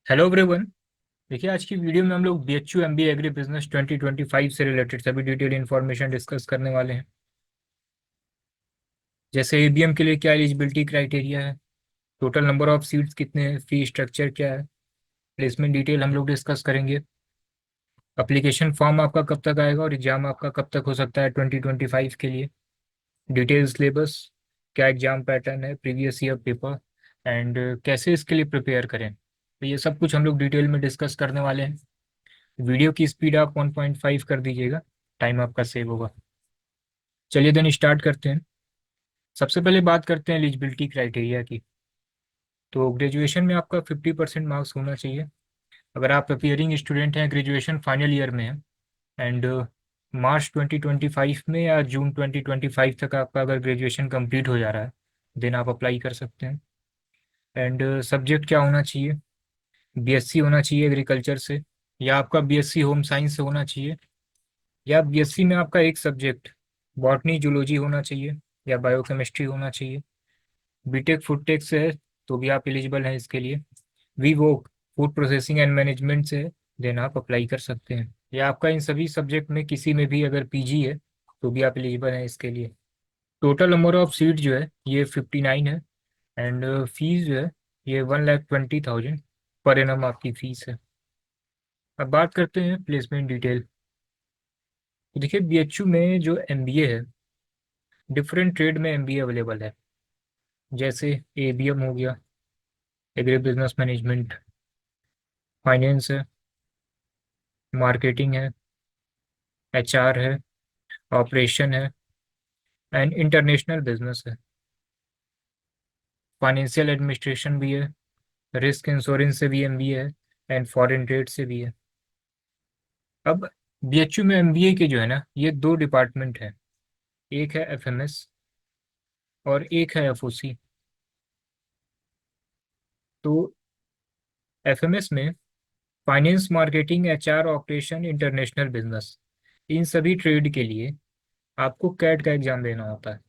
Hello everyone. देखिए, आज की वीडियो में हम लोग बीएचयू एमबीए एग्री बिजनेस 2025 से रिलेटेड सभी डिटेल इन्फॉर्मेशन डिस्कस करने वाले हैं। जैसे एबीएम के लिए क्या एलिजिबिलिटी क्राइटेरिया है, टोटल नंबर ऑफ सीट्स कितने हैं, फी स्ट्रक्चर क्या है, प्लेसमेंट डिटेल हम लोग डिस्कस करेंगे। अप्लीकेशन फॉर्म आपका कब तक आएगा और एग्जाम आपका कब तक हो सकता है 2025 के लिए, डिटेल सिलेबस, क्या एग्जाम पैटर्न है, प्रीवियस ईयर पेपर एंड कैसे इसके लिए प्रिपेयर करें, तो ये सब कुछ हम लोग डिटेल में डिस्कस करने वाले हैं। वीडियो की स्पीड आप 1.5 कर दीजिएगा, टाइम आपका सेव होगा। चलिए देन स्टार्ट करते हैं। सबसे पहले बात करते हैं एलिजिबिलिटी क्राइटेरिया की। तो ग्रेजुएशन में आपका 50% मार्क्स होना चाहिए। अगर आप अपियरिंग स्टूडेंट हैं, ग्रेजुएशन फाइनल ईयर में है एंड मार्च 2025 में या जून 2025 तक आपका अगर ग्रेजुएशन कंप्लीट हो जा रहा है, देन आप अप्लाई कर सकते हैं। एंड सब्जेक्ट क्या होना चाहिए, बीएससी होना चाहिए एग्रीकल्चर से, या आपका बीएससी होम साइंस से होना चाहिए, या बीएससी में आपका एक सब्जेक्ट बॉटनी जूलॉजी होना चाहिए या बायोकेमिस्ट्री होना चाहिए। बीटेक फूड टेक से है तो भी आप एलिजिबल हैं इसके लिए। वी वो फूड प्रोसेसिंग एंड मैनेजमेंट से है, देन आप अप्लाई कर सकते हैं। या आपका इन सभी सब्जेक्ट में किसी में भी अगर पीजी है तो भी आप एलिजिबल हैं इसके लिए। टोटल नंबर ऑफ सीट जो है ये 59 है एंड फीस जो है ये 1,20,000 पर एनम आपकी फीस है। अब बात करते हैं प्लेसमेंट डिटेल। तो देखिए, बीएचयू में जो एमबीए है, डिफरेंट ट्रेड में एमबीए अवेलेबल है। जैसे एबीएम हो गया, एग्री बिजनेस मैनेजमेंट, फाइनेंस है, मार्केटिंग है, एचआर है, ऑपरेशन है एंड इंटरनेशनल बिजनेस है। फाइनेंशियल एडमिनिस्ट्रेशन भी है, रिस्क इंश्योरेंस से भी एमबीए है एंड फॉरेन ट्रेड से भी है। अब बीएचयू में एमबीए के जो है ना, ये दो डिपार्टमेंट है, एक है एफएमएस और एक है एफओसी। तो एफएमएस में finance, marketing, HR, operation, international business, इन सभी ट्रेड के लिए आपको कैट का एग्जाम देना होता है।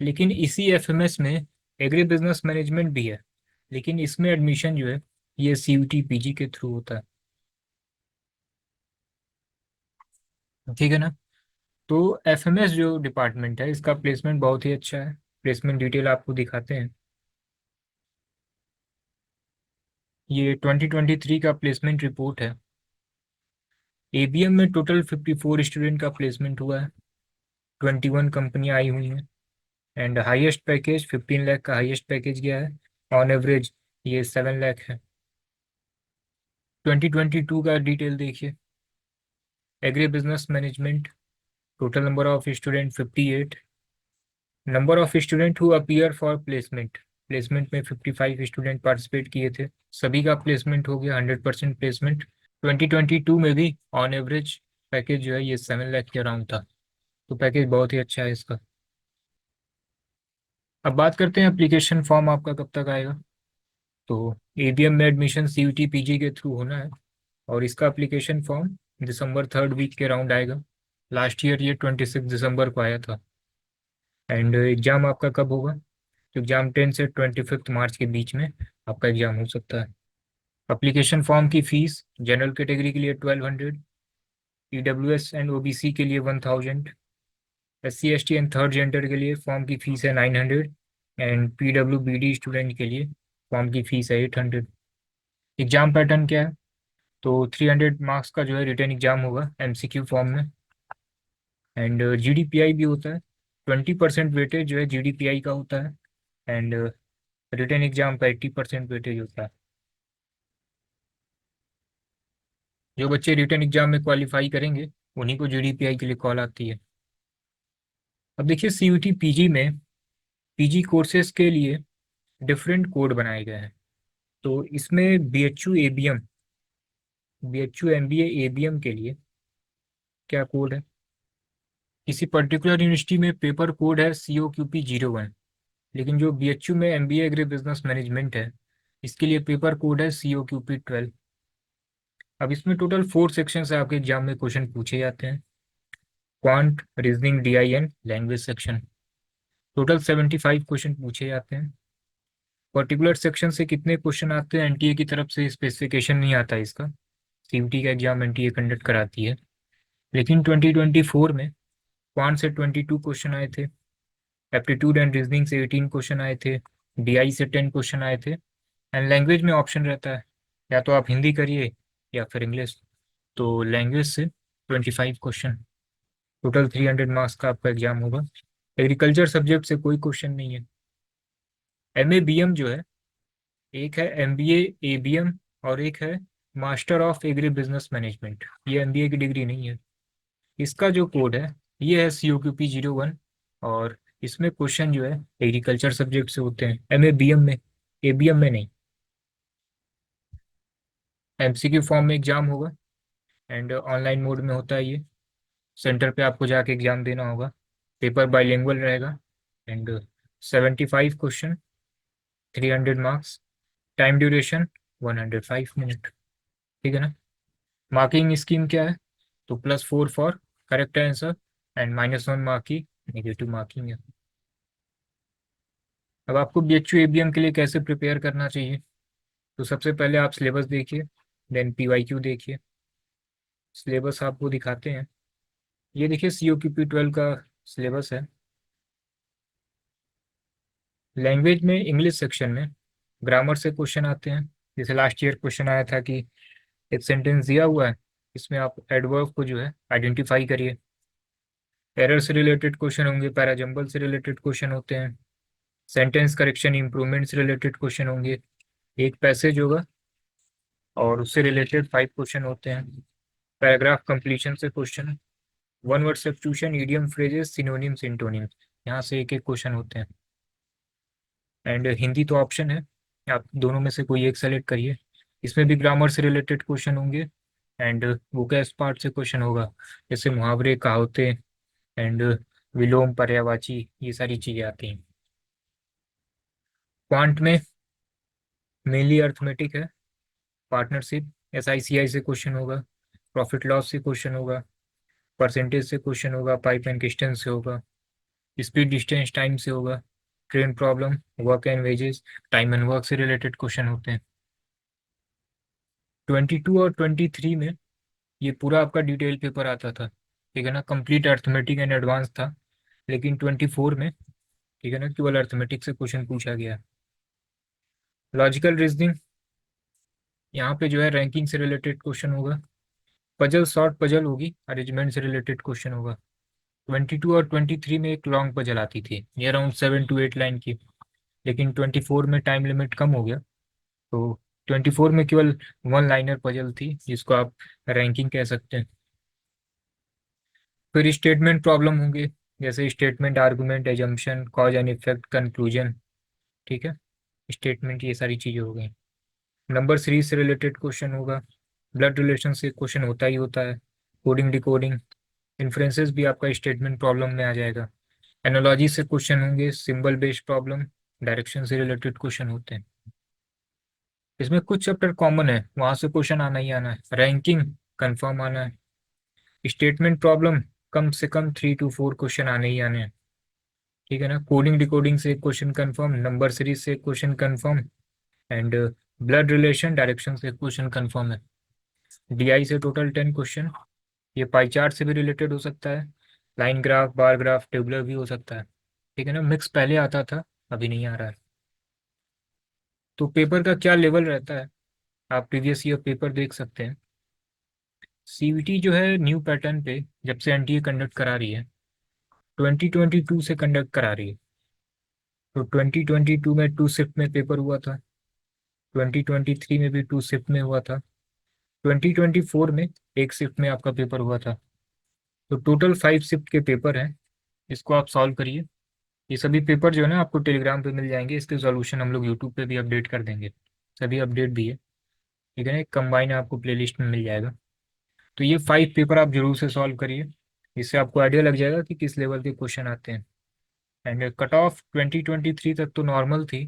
लेकिन इसी एफएमएस में एग्री बिजनेस मैनेजमेंट भी है, लेकिन इसमें एडमिशन जो है ये सीयूटी पीजी के थ्रू होता है। ठीक है ना। तो एफएमएस जो डिपार्टमेंट है इसका प्लेसमेंट बहुत ही अच्छा है। प्लेसमेंट डिटेल आपको दिखाते हैं। ये 2023 का प्लेसमेंट रिपोर्ट है। एबीएम में टोटल 54 स्टूडेंट का प्लेसमेंट हुआ है, 21 कंपनियां आई हुई हैं एंड हाईएस्ट पैकेज 15 लाख का हाईएस्ट पैकेज गया है। ऑन एवरेज ये 7 लाख है। 2022 का डिटेल देखिए। Agri business management, total number of student 58, number of student who appear for placement, placement में 55 स्टूडेंट पार्टिसिपेट किए थे, सभी का प्लेसमेंट हो गया, 100% प्लेसमेंट। 2022 में भी ऑन एवरेज पैकेज जो है ये 7 लाख के अराउंड था। तो पैकेज बहुत ही अच्छा है इसका। अब बात करते हैं एप्लीकेशन फॉर्म आपका कब तक आएगा। तो एबीएम में एडमिशन सीयूटी पीजी के थ्रू होना है और इसका एप्लीकेशन फॉर्म दिसंबर 3rd वीक के राउंड आएगा। लास्ट ईयर ये 26 दिसंबर को आया था। एंड एग्जाम आपका कब होगा, तो एग्जाम 10 से 25 मार्च के बीच में आपका एग्जाम हो सकता है। एप्लीकेशन फॉर्म की फीस जनरल कैटेगरी के लिए 1200, ईडब्ल्यूएस एंड ओबीसी के लिए 1000, SC ST and third gender के लिए फॉर्म की फीस है 900 एंड पीडब्ल्यूबीडी स्टूडेंट के लिए फॉर्म की फीस है 800। एग्जाम पैटर्न क्या है, तो 300 मार्क्स का जो है रिटर्न एग्जाम होगा एमसीक्यू फॉर्म में एंड जीडीपीआई भी होता है। 20% वेटेज जो है जीडीपीआई का होता है एंड रिटर्न एग्जाम का 80% वेटेज होता है। जो बच्चे रिटर्न एग्जाम में क्वालिफाई करेंगे उन्हीं को जीडीपीआई के लिए कॉल आती है। अब देखिए, सीयूटी पीजी में पीजी कोर्सेज के लिए डिफरेंट कोड बनाए गए हैं। तो इसमें BHU ABM, BHU MBA ABM के लिए क्या कोड है, किसी पर्टिकुलर यूनिवर्सिटी में पेपर कोड है COQP01, लेकिन जो बीएचयू में एमबीए एग्री बिजनेस मैनेजमेंट है इसके लिए पेपर कोड है COQP12। अब इसमें टोटल 4 सेक्शन से आपके एग्जाम में क्वेश्चन पूछे जाते हैं। Quant, reasoning, DIN, language section, total 75 question पूछे जाते हैं। पर्टिकुलर सेक्शन से कितने क्वेश्चन आते हैं एनटीए की तरफ से स्पेसिफिकेशन नहीं आता इसका। सीयूटी का एग्जाम एनटीए कंडक्ट कराती है। लेकिन 2024 में क्वांट से 22 क्वेश्चन आए थे, एप्टीट्यूड एंड रीजनिंग से 18 क्वेश्चन आए थे, डीआई से 10 क्वेश्चन आए थे। एंड लैंग्वेज में ऑप्शन रहता है, या तो आप हिंदी करिए या फिर इंग्लिश। तो लैंग्वेज से 25 क्वेश्चन, टोटल 300 मार्क्स का आपका एग्जाम होगा। एग्रीकल्चर सब्जेक्ट से कोई क्वेश्चन नहीं है। एमए बीएम जो है, एक है एमबीए एबीएम और एक है master of agri business management. ये एमबीए की डिग्री नहीं है। इसका जो कोड है ये है COQP 01। और इसमें क्वेश्चन जो है एग्रीकल्चर सब्जेक्ट से होते हैं, एमए बीएम में, एबीएम में नहीं। एमसीक्यू फॉर्म में एग्जाम होगा एंड ऑनलाइन मोड में होता है ये। सेंटर पे आपको जाके एग्जाम देना होगा। पेपर बाइलिंगुअल रहेगा and 75 question, 300 marks, time duration 105 minute. ठीक है ना। मार्किंग स्कीम क्या है, तो +4 for correct answer and -1 mark की नेगेटिव मार्किंग है। अब आपको BHU एबीएम के लिए कैसे प्रिपेयर करना चाहिए, तो सबसे पहले आप सिलेबस देखिए, देन PYQ देखिए। सिलेबस आपको दिखाते हैं, ये देखिए COQP 12 का सिलेबस है। लैंग्वेज में इंग्लिश सेक्शन में ग्रामर से क्वेश्चन आते हैं। जैसे लास्ट ईयर क्वेश्चन आया था कि एक सेंटेंस दिया हुआ है, इसमें आप एडवर्ब को जो है आइडेंटिफाई करिए। एरर से रिलेटेड क्वेश्चन होंगे, पैराजम्बल से रिलेटेड क्वेश्चन होते हैं, सेंटेंस करेक्शन इंप्रूवमेंट से रिलेटेड क्वेश्चन होंगे, एक पैसेज होगा और उससे रिलेटेड 5 क्वेश्चन होते हैं, पैराग्राफ कंप्लीशन से question, one word substitution, idiom phrases, synonyms, antonyms, यहाँ से एक एक क्वेश्चन होते हैं। एंड हिंदी तो ऑप्शन है, आप दोनों में से कोई एक सेलेक्ट करिए। इसमें भी ग्रामर से रिलेटेड क्वेश्चन होंगे एंड वोकैब पार्ट से क्वेश्चन होगा, जैसे मुहावरे, कहावतें एंड विलोम, पर्यायवाची, ये सारी चीज़ें आती हैं। क्वांट में मेनली अर्थमेटिक है, पार्टनरशिप, SICI से क्वेश्चन होगा, प्रॉफिट लॉस से क्वेश्चन होगा, परसेंटेज से क्वेश्चन होगा, पाइप एंड डिस्टेंस से होगा, स्पीड डिस्टेंस टाइम से होगा, train problem, work and wages, time and work से रिलेटेड क्वेश्चन होते हैं। 22 और 23 में ये पूरा आपका डिटेल पेपर आता था, ठीक है ना, कंप्लीट अर्थमेटिक एंड एडवांस था। लेकिन 24 में, ठीक है ना, केवल अर्थमेटिक से क्वेश्चन पूछा गया। लॉजिकल रीजनिंग, यहाँ पे जो है रैंकिंग से रिलेटेड क्वेश्चन होगा। पजल, शॉर्ट पजल होगी, अरेंजमेंट से रिलेटेड क्वेश्चन होगा। 22 और 23 में एक लॉन्ग पजल आती थी, ये अराउंड 7 to 8 लाइन की। लेकिन 24 में टाइम लिमिट कम हो गया, तो 24 में केवल वन लाइनर पजल थी, जिसको आप रैंकिंग कह सकते हैं। फिर स्टेटमेंट प्रॉब्लम होंगे, जैसे statement, argument, assumption, cause and effect, conclusion. ठीक है, स्टेटमेंट, ये सारी चीज़ें हो गई। नंबर सीरीज से रिलेटेड क्वेश्चन होगा। ब्लड रिलेशन से क्वेश्चन होता ही होता है। कोडिंग, डिकोडिंग, इन्फ्रेंसेस भी आपका स्टेटमेंट प्रॉब्लम में आ जाएगा। एनालॉजी से क्वेश्चन होंगे, सिंबल बेस्ड प्रॉब्लम, डायरेक्शन से रिलेटेड क्वेश्चन होते हैं। इसमें कुछ चैप्टर कॉमन है, वहां से क्वेश्चन आना ही आना है। रैंकिंग कंफर्म आना है। स्टेटमेंट प्रॉब्लम कम से कम 3 to 4 क्वेश्चन आने ही आने हैं। ठीक है ना। कोडिंग, डिकोडिंग से एक क्वेश्चन कंफर्म, नंबर सीरीज से एक question confirm and blood relation, direction से एक क्वेश्चन कंफर्म है। डीआई से टोटल 10 क्वेश्चन। ये पाई चार्ट से भी रिलेटेड हो सकता है, line graph, bar graph, tabular भी हो सकता है। ठीक है ना। मिक्स पहले आता था, अभी नहीं आ रहा है। तो पेपर का क्या लेवल रहता है, आप प्रीवियस ईयर पेपर देख सकते हैं। सीवीटी जो है न्यू पैटर्न पे जब से एनटीए कंडक्ट करा रही है, 2022 से कंडक्ट करा रही है। तो 2022 में 2 शिफ्ट में पेपर हुआ था, 2023 में भी 2 शिफ्ट में हुआ था, 2024 में एक शिफ्ट में आपका पेपर हुआ था। तो टोटल 5 शिफ्ट के पेपर हैं, इसको आप सॉल्व करिए। ये सभी पेपर जो है ना आपको टेलीग्राम पे मिल जाएंगे, इसके सॉल्यूशन हम लोग यूट्यूब पे भी अपडेट कर देंगे, सभी अपडेट भी है। ठीक है ना, एक कंबाइन आपको प्लेलिस्ट में मिल जाएगा। तो ये 5 पेपर आप जरूर से सॉल्व करिए, इससे आपको आइडिया लग जाएगा कि किस लेवल के क्वेश्चन आते हैं। एंड कट ऑफ 2023 तक तो नॉर्मल थी,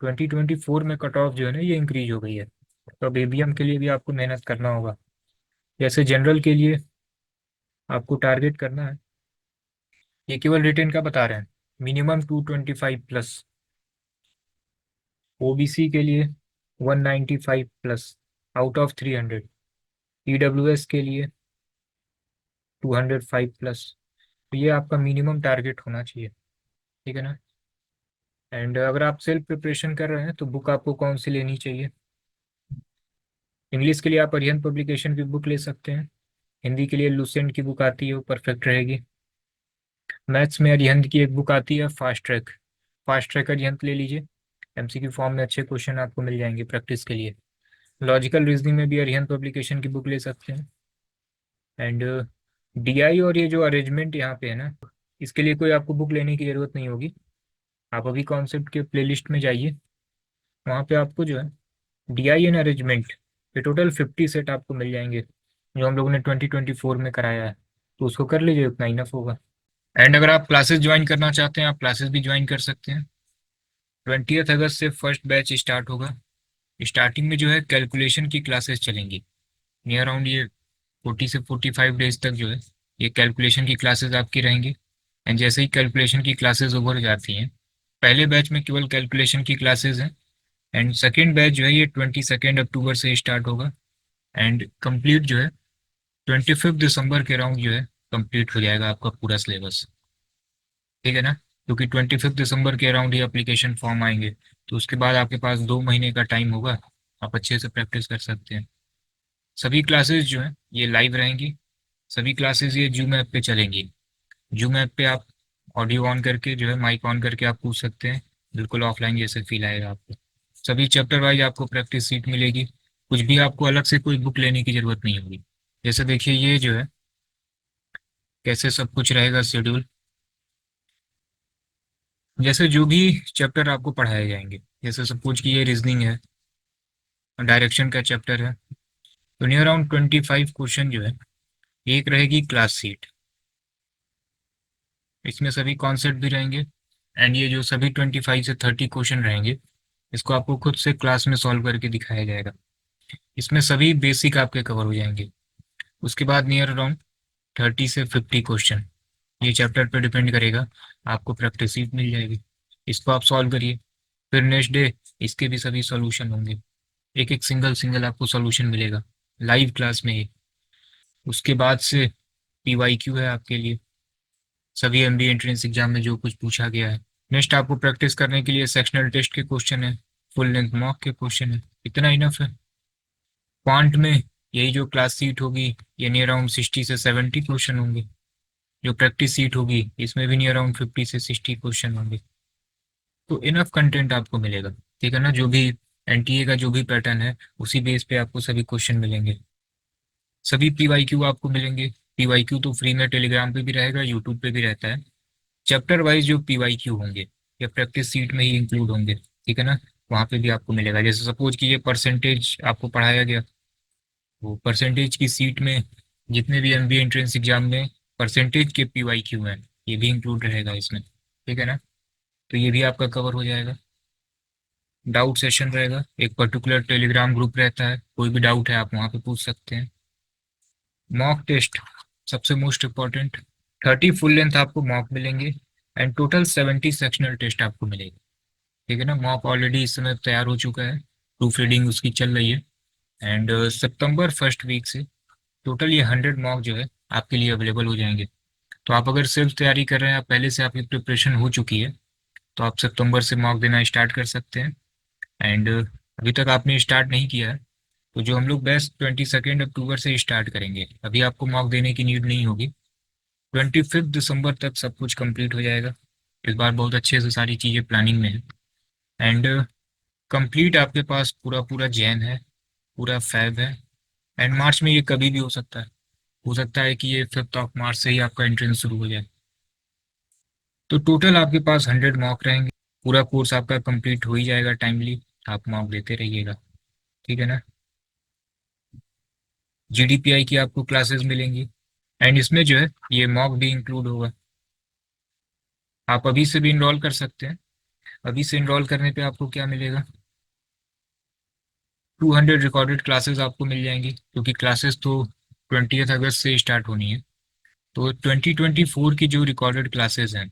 2024 में कट ऑफ जो है ना ये इंक्रीज हो गई है। तो अब एबीएम के लिए भी आपको मेहनत करना होगा। जैसे जनरल के लिए आपको टारगेट करना है, ये केवल रिटेन का बता रहे हैं, मिनिमम 225 प्लस। ओबीसी के लिए 195 प्लस आउट ऑफ 300, ईडब्ल्यूएस के लिए 205 प्लस। तो ये आपका मिनिमम टारगेट होना चाहिए, ठीक है ना। एंड अगर आप सेल्फ प्रिपरेशन कर रहे हैं तो बुक आपको कौन सी लेनी चाहिए? इंग्लिश के लिए आप अरिहंत पब्लिकेशन की बुक ले सकते हैं। हिंदी के लिए लुसेंट की बुक आती है, वो परफेक्ट रहेगी। मैथ्स में अरिहंत की एक बुक आती है fast track, fast track Arihant ले लीजिए। एमसीक्यू फॉर्म में अच्छे क्वेश्चन आपको मिल जाएंगे प्रैक्टिस के लिए। लॉजिकल रीजनिंग में भी अरिहंत पब्लिकेशन की बुक ले सकते हैं। एंड डीआई और ये जो अरेंजमेंट यहाँ पे है ना, इसके लिए कोई आपको बुक लेने की ज़रूरत नहीं होगी। आप अभी कॉन्सेप्ट के प्लेलिस्ट में जाइए, वहाँ पे आपको जो है डीआई एंड अरेंजमेंट ये टोटल 50 सेट आपको मिल जाएंगे, जो हम लोगों ने 2024 में कराया है। तो उसको कर लीजिए, उतना इनफ होगा। एंड अगर आप क्लासेस ज्वाइन करना चाहते हैं, आप क्लासेस भी ज्वाइन कर सकते हैं। 20 अगस्त से फर्स्ट बैच स्टार्ट होगा। स्टार्टिंग में जो है कैलकुलेशन की क्लासेस चलेंगी, नियर अराउंड ये 40 से 45 डेज तक जो है ये कैलकुलेशन की क्लासेस आपकी रहेंगी। एंड जैसे ही कैलकुलेशन की क्लासेस ओवर हो जाती हैं, पहले बैच में केवल कैलकुलेशन की क्लासेस हैं। एंड सेकेंड बैच जो है ये 22 अक्टूबर से स्टार्ट होगा। एंड कंप्लीट जो है 25 दिसंबर के अराउंड जो है कंप्लीट हो जाएगा आपका पूरा सिलेबस, ठीक है ना। क्योंकि 25 दिसंबर के अराउंड ये एप्लीकेशन फॉर्म आएंगे, तो उसके बाद आपके पास 2 महीने का टाइम होगा, आप अच्छे से प्रैक्टिस कर सकते हैं। सभी क्लासेस जो हैं ये लाइव रहेंगी। सभी क्लासेस ये जूम ऐप पे चलेंगी। जूम ऐप पे आप ऑडियो ऑन करके जो है माइक ऑन करके आप पूछ सकते हैं, बिल्कुल ऑफलाइन जैसे फील आएगा आपको। सभी चैप्टर वाइज आपको प्रैक्टिस सीट मिलेगी। कुछ भी आपको अलग से कोई बुक लेने की ज़रूरत नहीं होगी। जैसे देखिए ये जो है कैसे सब कुछ रहेगा शेड्यूल। जैसे जो भी चैप्टर आपको पढ़ाए जाएंगे, जैसे सपोज कि ये रीजनिंग है, डायरेक्शन का चैप्टर है, तो नियर अराउंड 25 क्वेश्चन जो है, एक रहेगी क्लास सीट, इसमें सभी कॉन्सेप्ट भी रहेंगे। एंड ये जो सभी 25 से 30 क्वेश्चन रहेंगे, इसको आपको खुद से क्लास में सॉल्व करके दिखाया जाएगा। इसमें सभी बेसिक आपके कवर हो जाएंगे। उसके बाद नियर अराउंड 30 से 50 क्वेश्चन, ये चैप्टर पे डिपेंड करेगा, आपको प्रैक्टिस सीट मिल जाएगी। इसको आप सॉल्व करिए, फिर नेक्स्ट डे इसके भी सभी सॉल्यूशन होंगे। एक एक सिंगल सिंगल आपको सॉल्यूशन मिलेगा लाइव क्लास में ही। उसके बाद से पीवाईक्यू है आपके लिए, सभी एमबी एंट्रेंस एग्जाम में जो कुछ पूछा गया है। नेक्स्ट आपको प्रैक्टिस करने के लिए सेक्शनल टेस्ट के क्वेश्चन है, फुल लेंथ मॉक के क्वेश्चन है, इतना इनफ है। क्वांट में यही जो क्लास सीट होगी, ये नियर अराउंड 60 से 70 क्वेश्चन होंगे। जो प्रैक्टिस सीट होगी इसमें भी नियर अराउंड 50 से 60 क्वेश्चन होंगे। तो इनफ कंटेंट आपको मिलेगा, ठीक है ना। जो भी एनटीए का जो भी पैटर्न है उसी बेस पे आपको सभी क्वेश्चन मिलेंगे। सभी पीवाईक्यू आपको मिलेंगे। पीवाईक्यू तो फ्री में टेलीग्राम पे भी रहेगा, यूट्यूब पे भी रहता है। चैप्टर वाइज जो पीवाईक्यू होंगे ये प्रैक्टिस सीट में ही इंक्लूड होंगे, ठीक है ना। वहाँ पे भी आपको मिलेगा। जैसे सपोज कि ये परसेंटेज आपको पढ़ाया गया, वो परसेंटेज की सीट में जितने भी एमबीए एंट्रेंस एग्जाम में परसेंटेज के पीवाईक्यू हैं, ये भी इंक्लूड रहेगा इसमें, ठीक है ना। तो ये भी आपका कवर हो जाएगा। डाउट सेशन रहेगा, एक पर्टिकुलर टेलीग्राम ग्रुप रहता है, कोई भी डाउट है आप वहाँ पे पूछ सकते हैं। मॉक टेस्ट सबसे मोस्ट इम्पॉर्टेंट, 30 फुल लेंथ आपको मॉक मिलेंगे। एंड टोटल 70 सेक्शनल टेस्ट आपको मिलेगी, ठीक है ना। मॉक ऑलरेडी इस समय तैयार हो चुका है, प्रूफ रीडिंग उसकी चल रही है। एंड सितंबर फर्स्ट वीक से टोटल ये 100 मॉक जो है आपके लिए अवेलेबल हो जाएंगे। तो आप अगर सिर्फ तैयारी कर रहे हैं, आप पहले से आपकी प्रिपरेशन हो चुकी है, तो आप सितंबर से मॉक देना स्टार्ट कर सकते हैं। एंड अभी तक आपने स्टार्ट नहीं किया है, तो जो हम लोग बेस्ट 22 अक्टूबर से स्टार्ट करेंगे, अभी आपको मॉक देने की नीड नहीं होगी। 25 दिसंबर तक सब कुछ कंप्लीट हो जाएगा। इस बार बहुत अच्छे से सारी चीज़ें प्लानिंग में है। एंड कंप्लीट आपके पास पूरा पूरा जैन है, पूरा फैब है। एंड मार्च में ये कभी भी हो सकता है, हो सकता है कि ये 5 मार्च से ही आपका एंट्रेंस शुरू हो जाए। तो टोटल आपके पास 100 मॉक रहेंगे। पूरा कोर्स आपका कंप्लीट हो ही जाएगा टाइमली, आप मॉक देते रहिएगा, ठीक है ना। जीडीपीआई की आपको क्लासेस मिलेंगी। एंड इसमें जो है ये मॉक भी इंक्लूड होगा। आप अभी से भी इनरोल कर सकते हैं। अभी से इनरोल करने पे आपको क्या मिलेगा, 200 रिकॉर्डेड क्लासेस आपको मिल जाएंगी, क्योंकि क्लासेस तो 20 अगस्त से स्टार्ट होनी है। तो 2024 की जो रिकॉर्डेड क्लासेस हैं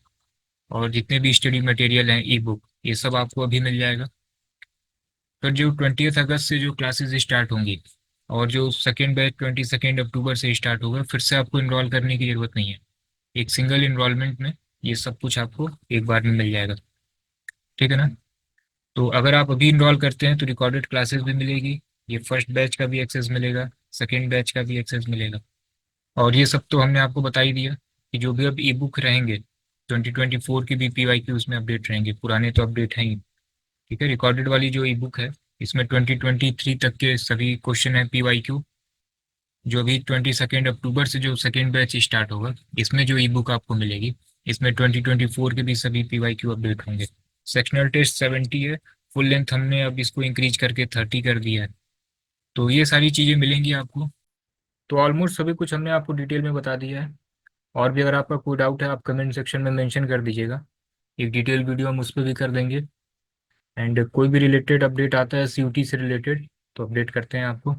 और जितने भी स्टडी मटेरियल हैं, ई बुक, ये सब आपको अभी मिल जाएगा। फिर जो 20 अगस्त से जो क्लासेस स्टार्ट होंगी, और जो सेकेंड बैच 22 अक्टूबर से स्टार्ट होगा, फिर से आपको इनरोल करने की ज़रूरत नहीं है। एक सिंगल इनरोलमेंट में ये सब कुछ आपको एक बार में मिल जाएगा। ठीक है ना? तो अगर आप अभी इनरोल करते हैं तो रिकॉर्डेड क्लासेस भी मिलेगी, ये फर्स्ट बैच का भी एक्सेस मिलेगा, सेकेंड बैच का भी एक्सेस मिलेगा। और ये सब तो हमने आपको बता ही दिया कि जो भी अब ई बुक रहेंगे 2024 की भी PYQ उसमें अपडेट रहेंगे, पुराने तो अपडेट हैं ही। ठीक है, रिकॉर्डेड वाली जो ई बुक है इसमें 2023 तक के सभी क्वेश्चन है PYQ। जो अभी 22 अक्टूबर से जो सेकेंड बैच स्टार्ट होगा, इसमें जो ई बुक आपको मिलेगी, इसमें 2024 के भी सभी PYQ अपडेट होंगे। सेक्शनल टेस्ट 70 है, फुल लेंथ हमने अब इसको इंक्रीज करके 30 कर दिया है। तो ये सारी चीज़ें मिलेंगी आपको। तो ऑलमोस्ट सभी कुछ हमने आपको डिटेल में बता दिया है। और भी अगर आपका कोई डाउट है आप कमेंट सेक्शन में मेंशन कर दीजिएगा, एक डिटेल वीडियो हम उस पर भी कर देंगे। एंड कोई भी रिलेटेड अपडेट आता है CUT से रिलेटेड तो अपडेट करते हैं आपको।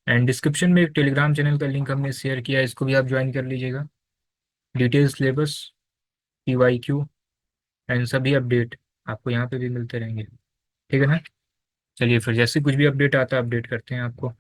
एंड डिस्क्रिप्शन में एक टेलीग्राम चैनल का लिंक हमने शेयर किया है, इसको भी आप ज्वाइन कर लीजिएगा। डिटेल सिलेबस, PYQ एंड सभी अपडेट आपको यहाँ पे भी मिलते रहेंगे। ठीक है ना? चलिए फिर जैसे कुछ भी अपडेट आता है अपडेट करते हैं आपको।